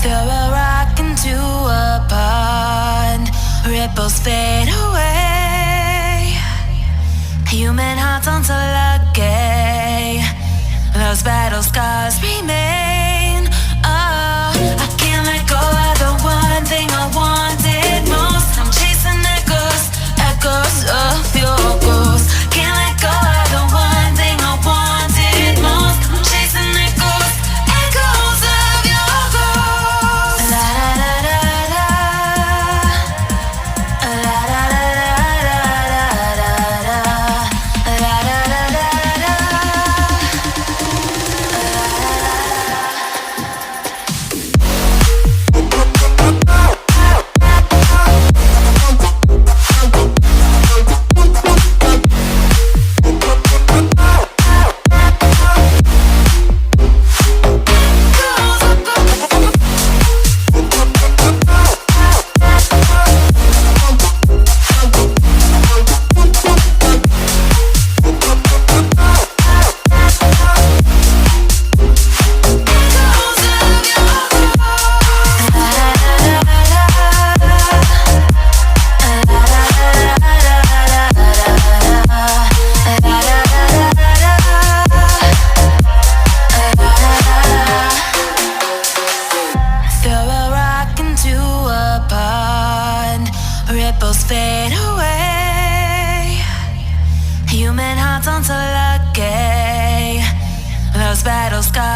Throw a rock into a pond, ripples fade away. Human hearts aren't so lucky, those battle scars remain. Oh, I can't let go of the one thing I wanted most. I'm chasing echoes, echoes of your ghost. Can't let go of the one thing I wanted most. I'm chasing echoes, echoes of your ghost. La da da da da, la da da da da da, la da da da da. Ripples fade away. Human hearts aren't so lucky, those battle scars